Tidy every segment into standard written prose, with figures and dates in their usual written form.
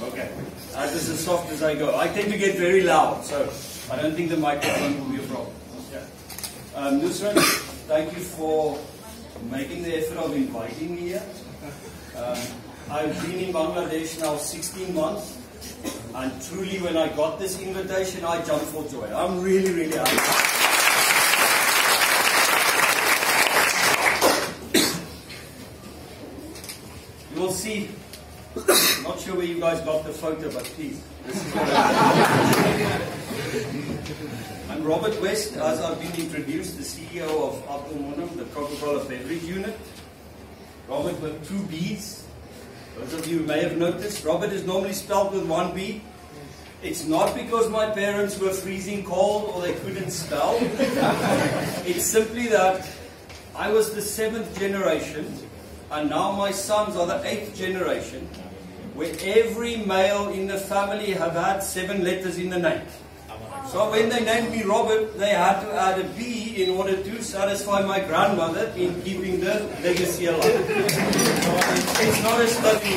Okay. That is as soft as I go. I tend to get very loud, so I don't think the microphone will be a problem. Yeah. Nusrat, thank you for making the effort of inviting me here. I've been in Bangladesh now 16 months, and truly when I got this invitation, I jumped for joy. I'm really, really happy. You will see, not sure where you guys got the photo, but please. This is what I'm Robert West, as I've been introduced, the CEO of AML, the Coca-Cola Beverage Unit. Robert with 2 B's. Those of you may have noticed, Robert is normally spelled with 1 B. It's not because my parents were freezing cold or they couldn't spell. It's simply that I was the 7th generation, and now my sons are the 8th generation, where every male in the family have had 7 letters in the name. So when they named me Robert, they had to add a B in order to satisfy my grandmother in keeping the legacy alive. So it's not a study.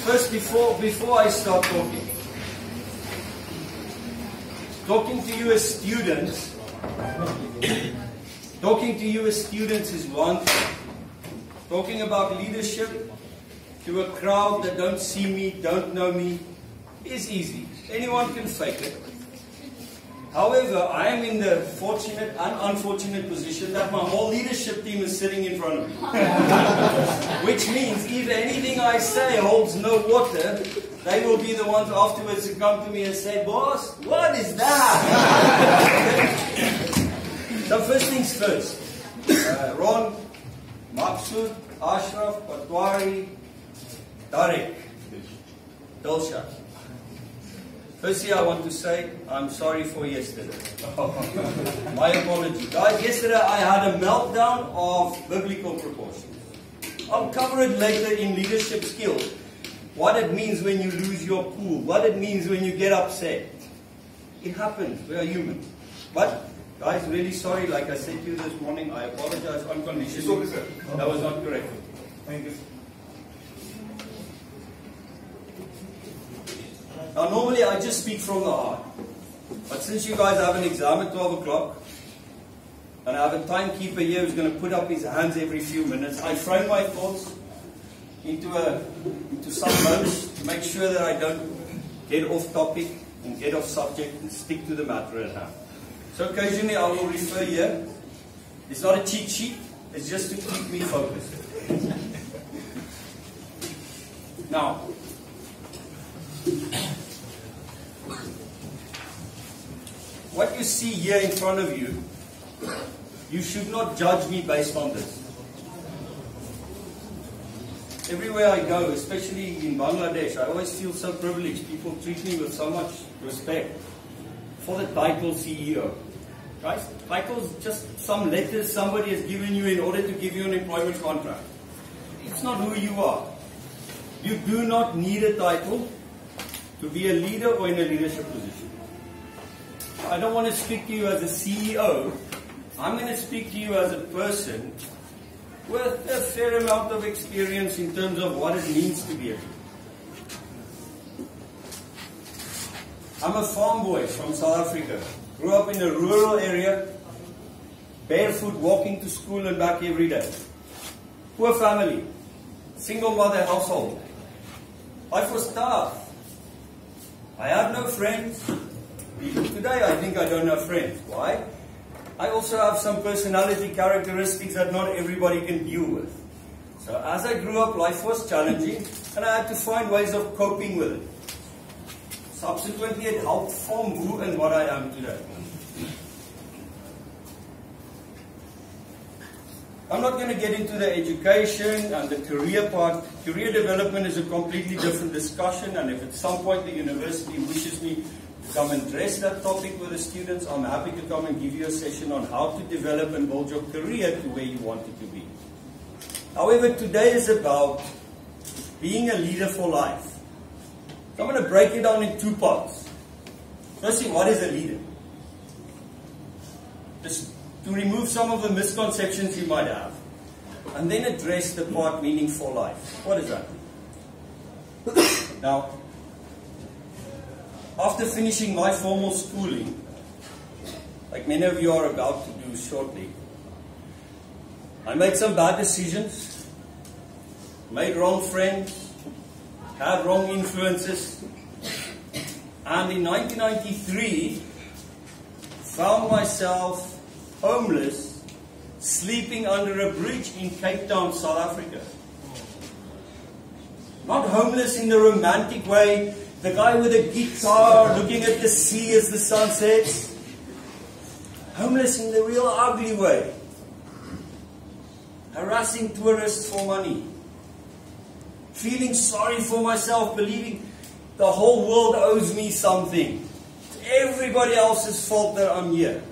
First, before I start talking to you as students, is one thing. Talking about leadership to a crowd that don't see me, don't know me, is easy. Anyone can fake it. However, I am in the fortunate and unfortunate position that my whole leadership team is sitting in front of me. Which means if anything I say holds no water, they will be the ones afterwards to come to me and say, "Boss, what is that?" So first things first. Ron, Maksud, Ashraf, Patwari, Tarek, Dilshad. Firstly, I want to say I'm sorry for yesterday. My apology. Guys, yesterday I had a meltdown of biblical proportions. I'll cover it later in leadership skills. What it means when you lose your cool. What it means when you get upset. It happens. We are human. But guys, really sorry. Like I said to you this morning, I apologize unconditionally. That was not correct. Thank you. Now, normally I just speak from the heart. But since you guys have an exam at 12 o'clock, and I have a timekeeper here who's going to put up his hands every few minutes, I frame my thoughts into some modes to make sure that I don't get off topic and get off subject and stick to the matter at hand. So occasionally I will refer here. It's not a cheat sheet, it's just to keep me focused. Now, what you see here in front of you, you should not judge me based on this. Everywhere I go, especially in Bangladesh, I always feel so privileged. People treat me with so much respect for the title CEO. Guys, title's just some letters somebody has given you in order to give you an employment contract. It's not who you are. You do not need a title to be a leader or in a leadership position. I don't want to speak to you as a CEO. I'm going to speak to you as a person with a fair amount of experience in terms of what it means to be a leader. I'm a farm boy from South Africa. Grew up in a rural area, barefoot, walking to school and back every day. Poor family, single mother household. Life was tough. I had no friends. Even today I think I don't have friends. Why? I also have some personality characteristics that not everybody can deal with. So as I grew up, life was challenging and I had to find ways of coping with it. Subsequently, it helped form who and what I am today. I'm not going to get into the education and the career part. Career development is a completely different discussion, and if at some point the university wishes me to come and address that topic with the students, I'm happy to come and give you a session on how to develop and build your career to where you want it to be. However, today is about being a leader for life. So I'm going to break it down in 2 parts. Firstly, what is a leader? Just to remove some of the misconceptions you might have. and then address the part meaning for life. What does that mean? Now, after finishing my formal schooling, like many of you are about to do shortly, I made some bad decisions, made wrong friends, had wrong influences, and in 1993 found myself homeless, sleeping under a bridge in Cape Town, South Africa. Not homeless in the romantic way, the guy with a guitar looking at the sea as the sun sets. Homeless in the real ugly way. Harassing tourists for money. Feeling sorry for myself, believing the whole world owes me something. It's everybody else's fault that I'm here.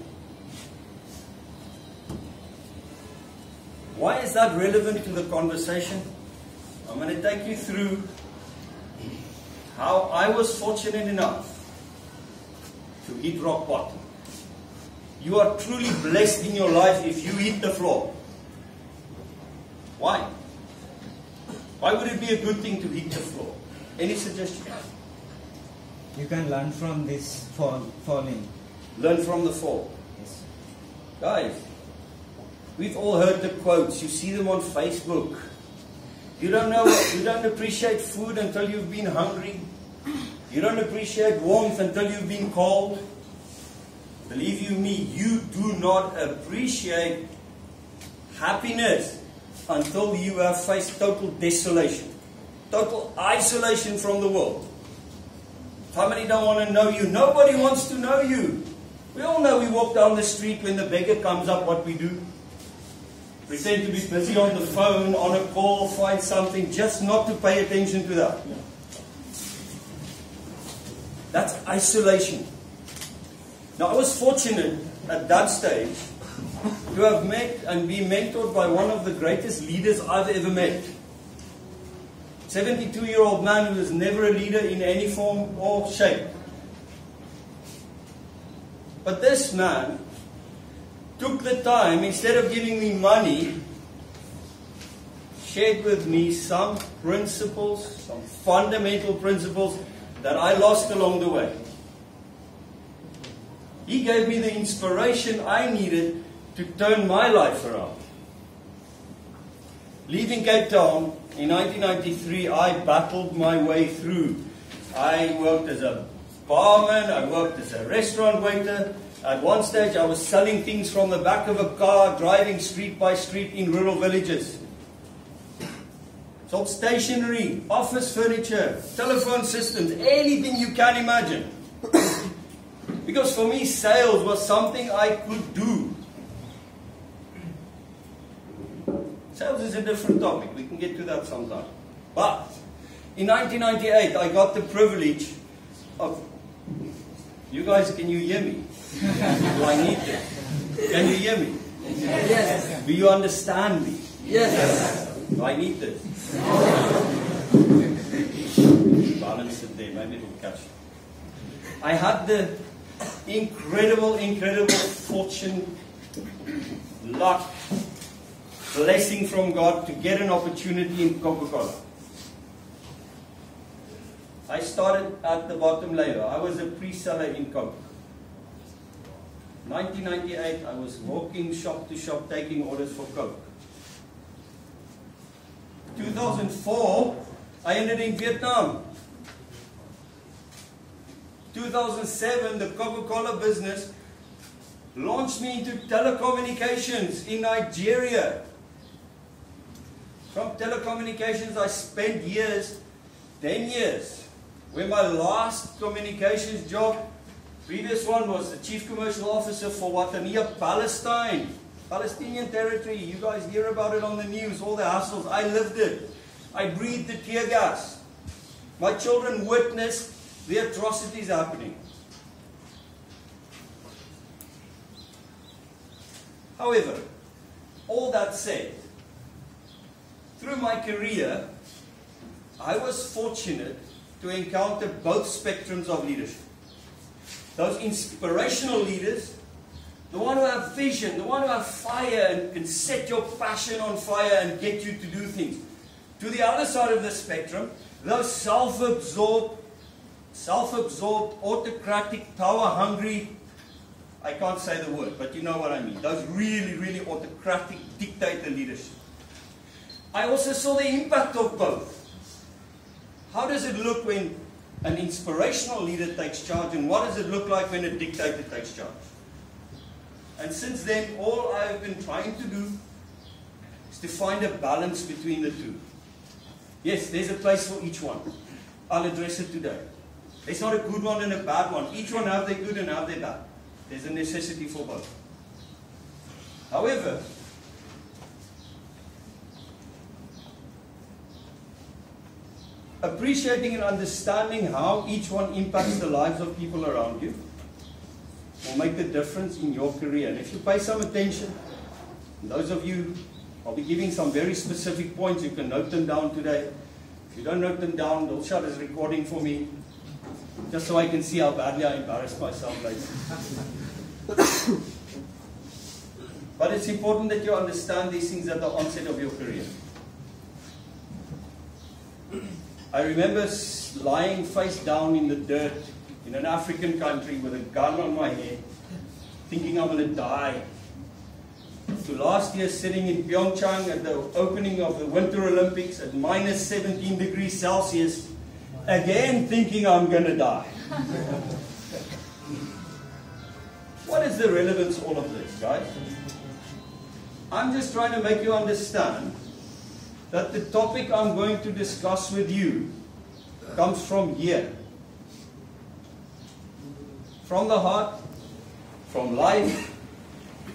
Why is that relevant to the conversation? I'm going to take you through how I was fortunate enough to hit rock bottom. You are truly blessed in your life if you hit the floor. Why? Why would it be a good thing to hit the floor? Any suggestions? You can learn from this falling. Learn from the fall. Yes. Guys, we've all heard the quotes. You see them on Facebook. You don't appreciate food until you've been hungry. You don't appreciate warmth until you've been cold. Believe you me, you do not appreciate happiness until you have faced total desolation, total isolation from the world. Family don't want to know you. Nobody wants to know you. We all know we walk down the street when the beggar comes up, what we do. Pretend to be busy on the phone, on a call, find something, just not to pay attention to that. That's isolation. Now, I was fortunate at that stage to have met and be mentored by one of the greatest leaders I've ever met. 72-year-old man who was never a leader in any form or shape. But this man took the time, instead of giving me money, shared with me some principles, some fundamental principles that I lost along the way. He gave me the inspiration I needed to turn my life around. Leaving Cape Town in 1993, I battled my way through. I worked as a barman, I worked as a restaurant waiter. At one stage, I was selling things from the back of a car, driving street by street in rural villages. Sold stationery, office furniture, telephone systems, anything you can imagine. Because for me, sales was something I could do. Sales is a different topic. We can get to that sometime. But in 1998, I got the privilege of... You guys, can you hear me? Do I need this? Can you hear me? Yes. Do you understand me? Yes. Do I need this? Balance it there. Maybe it will catch. I had the incredible fortune, luck, blessing from God to get an opportunity in Coca-Cola. I started at the bottom layer. I was a pre-seller in Coke. 1998, I was walking shop to shop taking orders for Coke. 2004, I ended in Vietnam. 2007, the Coca-Cola business launched me into telecommunications in Nigeria. From telecommunications, I spent years, 10 years, where my last communications job, previous one was the Chief Commercial Officer for Watania, Palestine. Palestinian territory, you guys hear about it on the news, all the hassles. I lived it. I breathed the tear gas. My children witnessed the atrocities happening. However, all that said, through my career, I was fortunate to encounter both spectrums of leadership. Those inspirational leaders the one who have vision, the one who have fire and can set your passion on fire and get you to do things. To the other side of the spectrum, those self-absorbed, autocratic, power-hungry, I can't say the word, but you know what I mean. Those really, really autocratic dictator leadership. I also saw the impact of both. How does it look when an inspirational leader takes charge, and what does it look like when a dictator takes charge? And since then, all I've been trying to do is to find a balance between the two. Yes, there's a place for each one. I'll address it today. There's not a good one and a bad one. Each one have their good and have their bad. There's a necessity for both. However, appreciating and understanding how each one impacts the lives of people around you will make a difference in your career. And if you pay some attention, those of you, I'll be giving some very specific points. You can note them down today. If you don't note them down, Dilshad is recording for me, just so I can see how badly I embarrass myself later. But it's important that you understand these things at the onset of your career. I remember lying face down in the dirt in an African country with a gun on my head, thinking I'm going to die. To last year sitting in Pyeongchang at the opening of the Winter Olympics at minus 17 degrees Celsius, again thinking I'm going to die. What is the relevance of all of this, guys? I'm just trying to make you understand that the topic I'm going to discuss with you comes from here. From the heart, from life.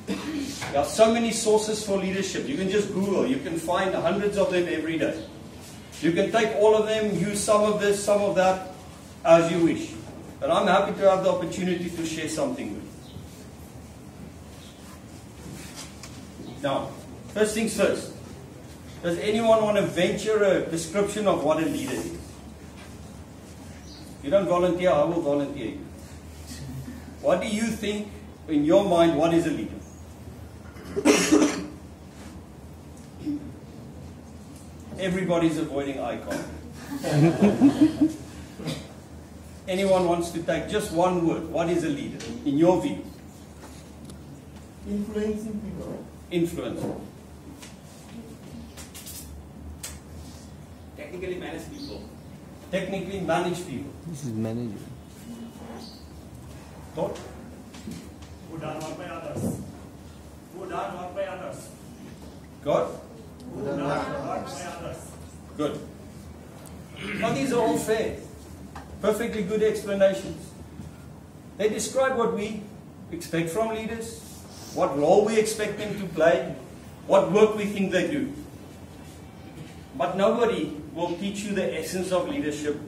There are so many sources for leadership. You can just Google. You can find hundreds of them every day. You can take all of them, use some of this, some of that, as you wish. But I'm happy to have the opportunity to share something with you. Now, first things first. Does anyone want to venture a description of what a leader is? If you don't volunteer, I will volunteer you. What do you think, in your mind, what is a leader? Everybody's avoiding eye contact. Anyone wants to take just one word? What is a leader, in your view? Influencing people. Influencing. Technically manage people. Technically manage people. This is manager. Thought? Who done work by others. Who done work by others. God? Who done work by others. Good. Now these are all fair. Perfectly good explanations. They describe what we expect from leaders, what role we expect them to play, what work we think they do. But nobody will teach you the essence of leadership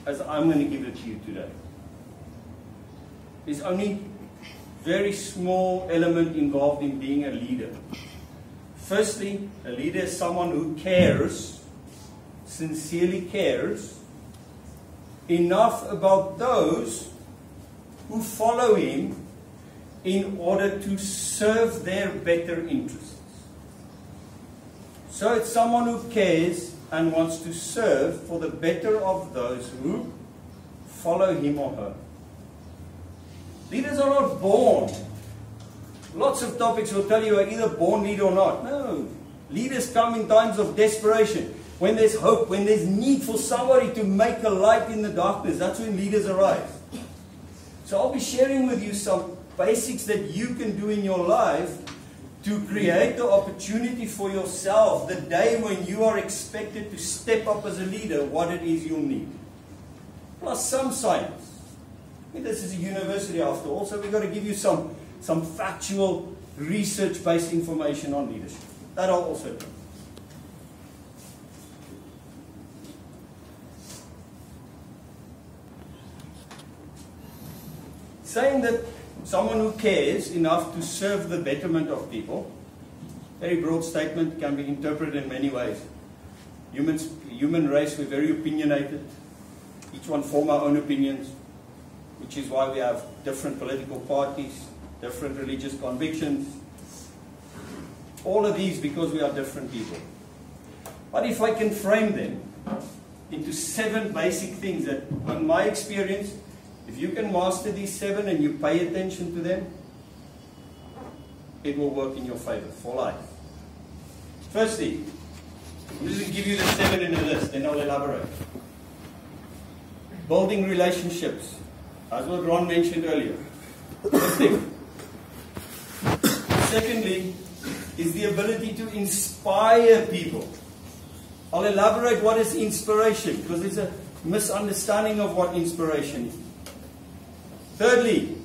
as I'm going to give it to you today. There's only very small element involved in being a leader. Firstly, a leader is someone who cares, sincerely cares, enough about those who follow him in order to serve their better interests. So it's someone who cares and wants to serve for the better of those who follow him or her. Leaders are not born. Lots of topics will tell you are either born leader or not. No. Leaders come in times of desperation. When there's hope, when there's need for somebody to make a light in the darkness, that's when leaders arise. So I'll be sharing with you some basics that you can do in your life to create the opportunity for yourself the day when you are expected to step up as a leader, what it is you'll need. Plus some science. I mean, this is a university after all, so we've got to give you some factual, research-based information on leadership. That I'll also do. Saying that someone who cares enough to serve the betterment of people, very broad statement, can be interpreted in many ways. Human race, we're very opinionated. Each one form our own opinions, which is why we have different political parties, different religious convictions. All of these because we are different people. But if I can frame them into 7 basic things that, in my experience, if you can master these 7 and you pay attention to them, it will work in your favor for life. Firstly, I'm just going to give you the 7 in a list, then I'll elaborate. Building relationships, as what Ron mentioned earlier. First thing. Secondly, is the ability to inspire people. I'll elaborate what is inspiration, because there's a misunderstanding of what inspiration is. Thirdly,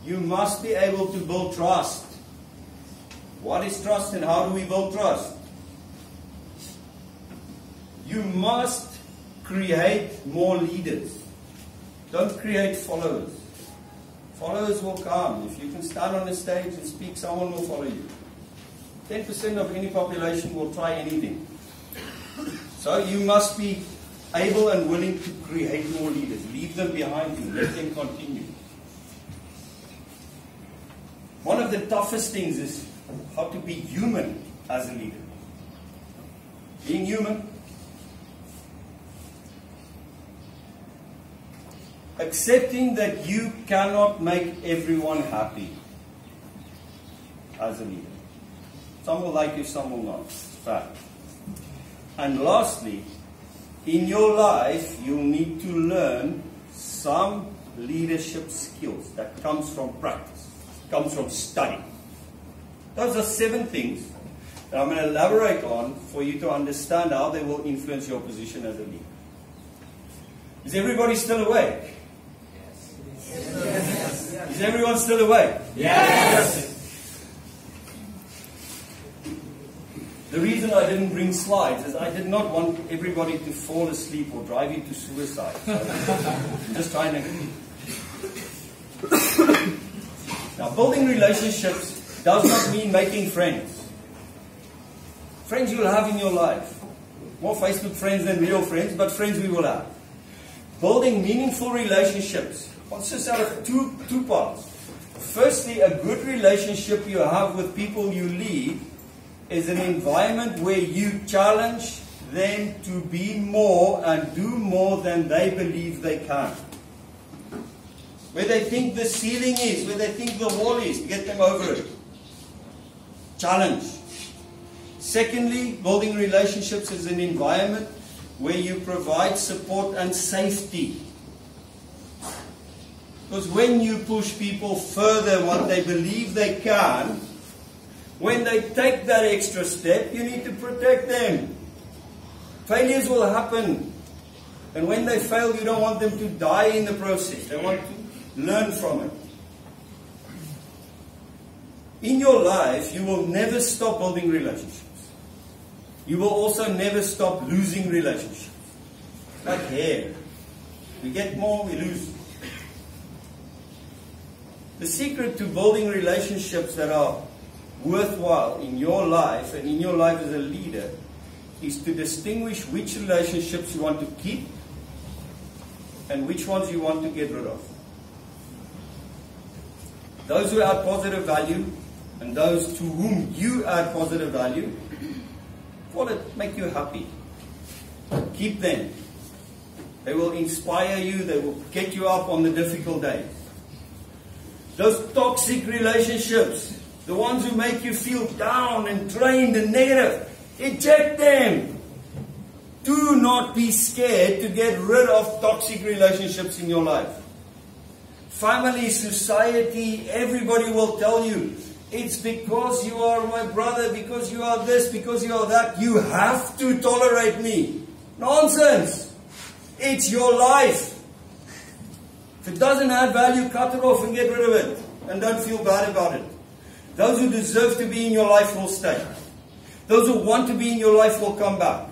you must be able to build trust. What is trust and how do we build trust? You must create more leaders. Don't create followers. Followers will come. If you can stand on a stage and speak, someone will follow you. 10% of any population will try anything. So you must be able and willing to create more leaders. Leave them behind you. Let them continue. One of the toughest things is how to be human as a leader. Being human. Accepting that you cannot make everyone happy as a leader. Some will like you, some will not. Fact. And lastly, in your life, you'll need to learn some leadership skills that comes from practice, comes from study. Those are 7 things that I'm going to elaborate on for you to understand how they will influence your position as a leader. Is everybody still awake? Yes. Is everyone still awake? Yes. The reason I didn't bring slides is I did not want everybody to fall asleep or drive you to suicide. So I'm just trying to... Now, building relationships does not mean making friends. Friends you will have in your life. More Facebook friends than real friends, but friends we will have. Building meaningful relationships consists out of two parts. Firstly, a good relationship you have with people you lead is an environment where you challenge them to be more and do more than they believe they can. Where they think the ceiling is, where they think the wall is, get them over it. Challenge. Secondly, building relationships is an environment where you provide support and safety. Because when you push people further what they believe they can, when they take that extra step, you need to protect them. Failures will happen. And when they fail, you don't want them to die in the process. They want to learn from it. In your life, you will never stop building relationships. You will also never stop losing relationships. Like hair. We get more, we lose. The secret to building relationships that are worthwhile in your life and in your life as a leader is to distinguish which relationships you want to keep and which ones you want to get rid of. Those who add positive value and those to whom you add positive value, call it make you happy. Keep them. They will inspire you, they will get you up on the difficult days. Those toxic relationships, the ones who make you feel down and drained and negative, eject them. Do not be scared to get rid of toxic relationships in your life. Family, society, everybody will tell you, it's because you are my brother, because you are this, because you are that, you have to tolerate me. Nonsense. It's your life. If it doesn't add value, cut it off and get rid of it. And don't feel bad about it. Those who deserve to be in your life will stay. Those who want to be in your life will come back.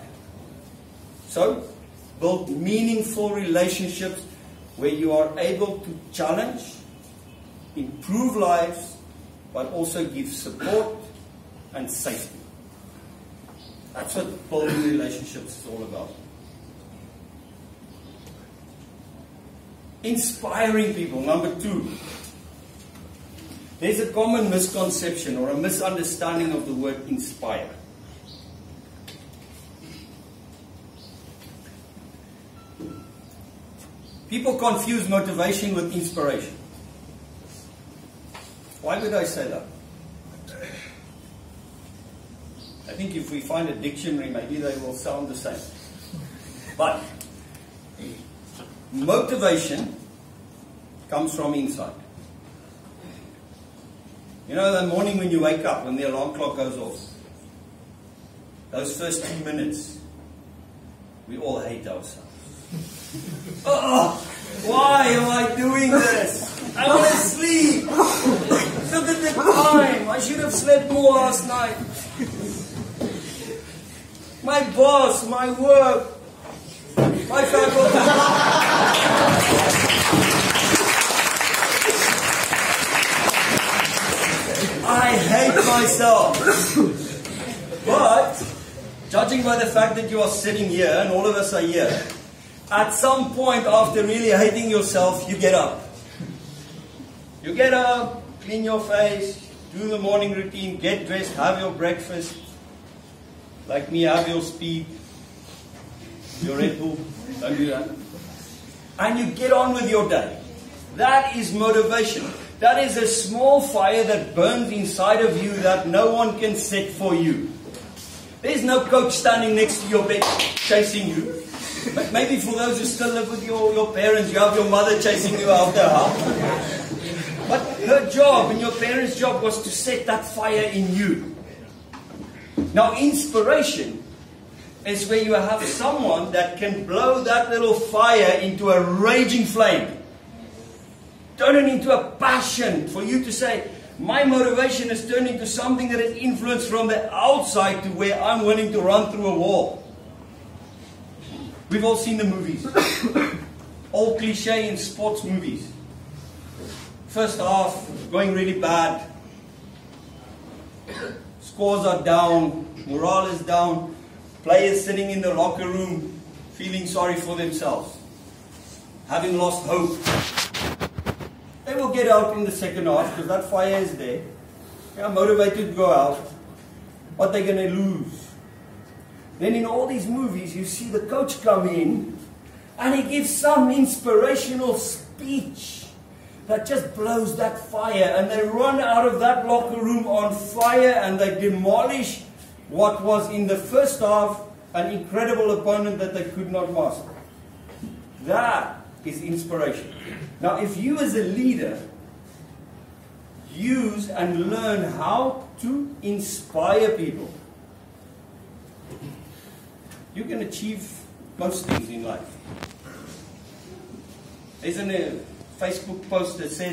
So, build meaningful relationships where you are able to challenge, improve lives, but also give support and safety. That's what building relationships is all about. Inspiring people, number 2. There's a common misconception or a misunderstanding of the word inspire. People confuse motivation with inspiration. Why would I say that? I think if we find a dictionary, maybe they will sound the same. But motivation comes from inside. You know, the morning when you wake up, when the alarm clock goes off, those first 2 minutes, we all hate ourselves. Oh, why am I doing this? I want to sleep. Look at the time. I should have slept more last night. My boss, my work, my faculty. I hate myself. But, judging by the fact that you are sitting here, and all of us are here, at some point after really hating yourself, you get up. You get up, clean your face, do the morning routine, get dressed, have your breakfast. Like me, have your speed, your Red Bull, don't do that. And you get on with your day. That is motivation. That is a small fire that burns inside of you that no one can set for you. There's no coach standing next to your bed chasing you. But maybe for those who still live with your parents, you have your mother chasing you out the house. But her job and your parents' job was to set that fire in you. Now, inspiration is where you have someone that can blow that little fire into a raging flame. Turn it into a passion for you to say, my motivation is turned into something that is influenced from the outside to where I'm willing to run through a wall. We've all seen the movies. All cliche in sports movies. First half, going really bad. Scores are down, morale is down, players sitting in the locker room feeling sorry for themselves, having lost hope. They will get out in the second half because that fire is there. They are motivated to go out, but they're going to lose. Then in all these movies you see the coach come in and he gives some inspirational speech that just blows that fire, and they run out of that locker room on fire and they demolish what was in the first half an incredible opponent that they could not master. That is inspiration. Now, if you as a leader use and learn how to inspire people, you can achieve most things in life. There's a Facebook post that says,